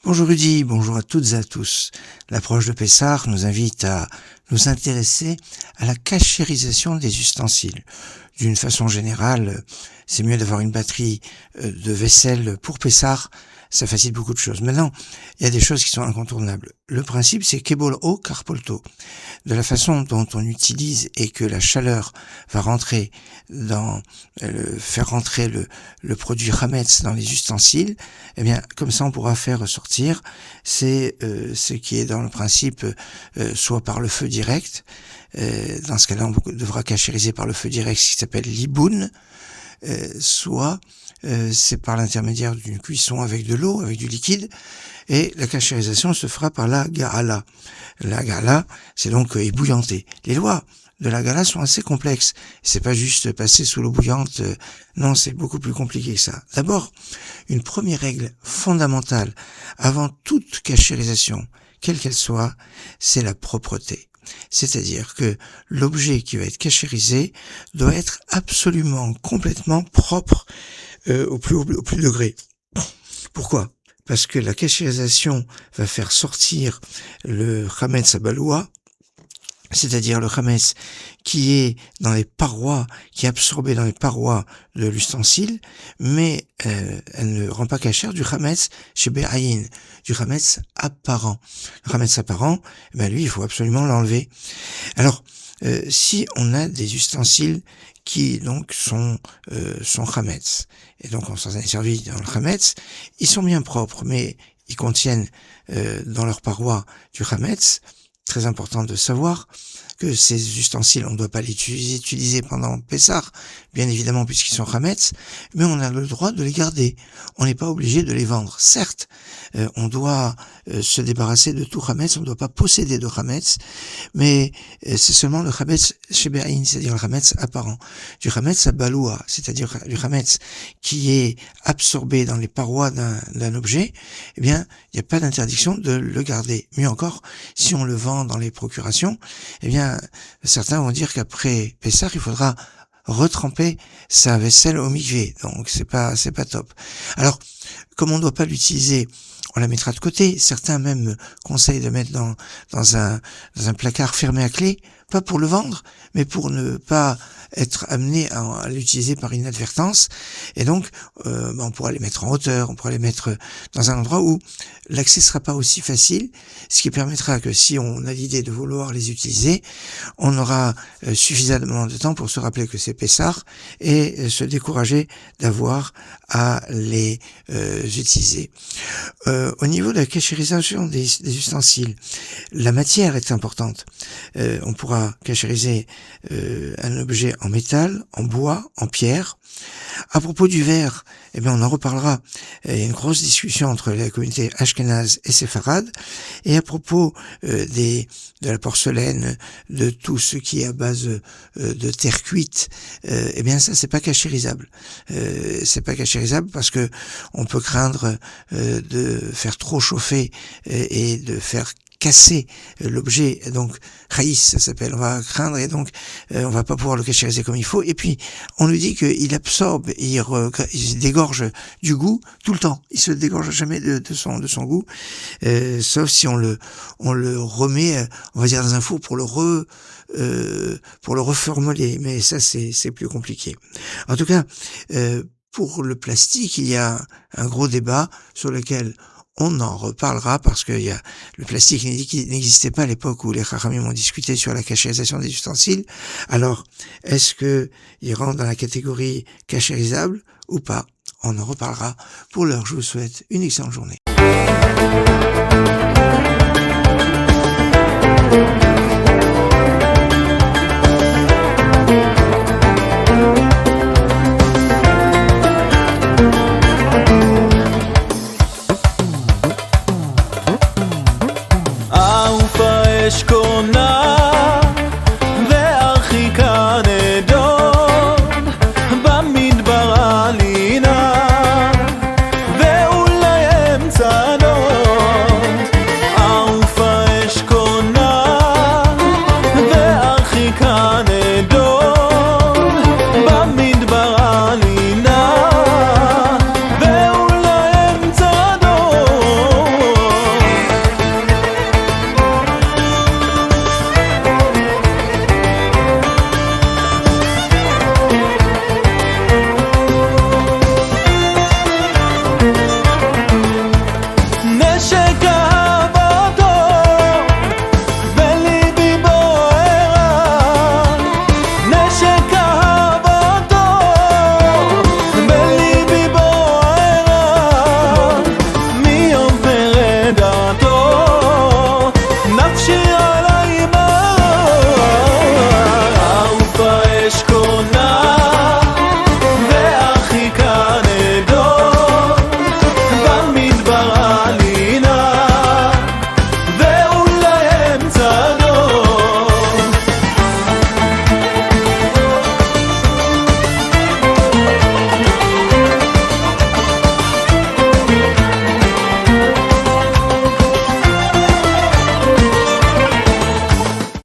Bonjour Rudy, bonjour à toutes et à tous. L'approche de Pessah nous invite à nous intéresser à la cachérisation des ustensiles. D'une façon générale, c'est mieux d'avoir une batterie de vaisselle pour Pessah, ça facilite beaucoup de choses. Maintenant, il y a des choses qui sont incontournables. Le principe, c'est kebol o karpolto. De la façon dont on utilise et que la chaleur va rentrer faire rentrer le produit Hametz dans les ustensiles, eh bien, comme ça, on pourra faire ressortir ce qui est dans le principe, soit par le feu direct. Dans ce cas-là, on devra cachériser par le feu direct, ce qui s'appelle l'iboun, soit c'est par l'intermédiaire d'une cuisson avec de l'eau, avec du liquide, et la cachérisation se fera par la ga'ala. La ga'ala, c'est donc ébouillanter. Les lois de la ga'ala sont assez complexes. C'est pas juste passer sous l'eau bouillante, non, c'est beaucoup plus compliqué que ça. D'abord, une première règle fondamentale avant toute cachérisation, quelle qu'elle soit, c'est la propreté. C'est-à-dire que l'objet qui va être cachérisé doit être absolument, complètement propre au plus degré. Pourquoi ? Parce que la cachérisation va faire sortir le Hametz Abaloua, c'est-à-dire le Hametz qui est dans les parois, qui est absorbé dans les parois de l'ustensile, mais elle ne rend pas cachère du Hametz chez Be'ayin, du Hametz apparent. Le Hametz apparent, lui, il faut absolument l'enlever. Alors, si on a des ustensiles qui donc sont Hametz, et donc on s'en est servi dans le Hametz, ils sont bien propres, mais ils contiennent dans leurs parois du Hametz. Très important de savoir que ces ustensiles, on ne doit pas les utiliser pendant Pessah, bien évidemment puisqu'ils sont Hametz, mais on a le droit de les garder. On n'est pas obligé de les vendre. Certes, on doit se débarrasser de tout Hametz, on ne doit pas posséder de Hametz, mais c'est seulement le Hametz Shebe'ayin, c'est-à-dire le Hametz apparent. Du Hametz Abaloua, c'est-à-dire du Hametz qui est absorbé dans les parois d'un objet, eh bien, il n'y a pas d'interdiction de le garder. Mieux encore, si on le vend dans les procurations, eh bien, certains vont dire qu'après Pessah, il faudra retremper sa vaisselle au mikvé. Donc, c'est pas top. Alors, comme on ne doit pas l'utiliser, on la mettra de côté. Certains même conseillent de mettre dans un placard fermé à clé, pas pour le vendre, mais pour ne pas être amené à l'utiliser par inadvertance. Et donc, on pourra les mettre en hauteur, on pourra les mettre dans un endroit où l'accès sera pas aussi facile, ce qui permettra que si on a l'idée de vouloir les utiliser, on aura suffisamment de temps pour se rappeler que c'est Pessah et se décourager d'avoir à les utiliser. Au niveau de la cachérisation des ustensiles, la matière est importante. On pourra cachériser un objet en métal, en bois, en pierre. À propos du verre, on en reparlera. Il y a une grosse discussion entre la communauté ashkénaze et séfarade. Et à propos de la porcelaine, de tout ce qui est à base de terre cuite, ça c'est pas cachérisable. C'est pas cachérisable parce que on peut craindre de faire trop chauffer et de faire casser l'objet, donc raïs ça s'appelle, on va craindre et donc on va pas pouvoir le cachériser comme il faut, et puis on nous dit qu'il absorbe, il se dégorge du goût tout le temps, il se dégorge jamais de son goût, sauf si on le remet, on va dire dans un four pour le reformuler, mais ça c'est plus compliqué. En tout cas, pour le plastique, il y a un gros débat sur lequel on en reparlera parce que le plastique n'existait pas à l'époque où les Chachamim ont discuté sur la cachérisation des ustensiles. Alors, est-ce que il rentre dans la catégorie cachérisable ou pas? On en reparlera. Pour l'heure, je vous souhaite une excellente journée. אש קונה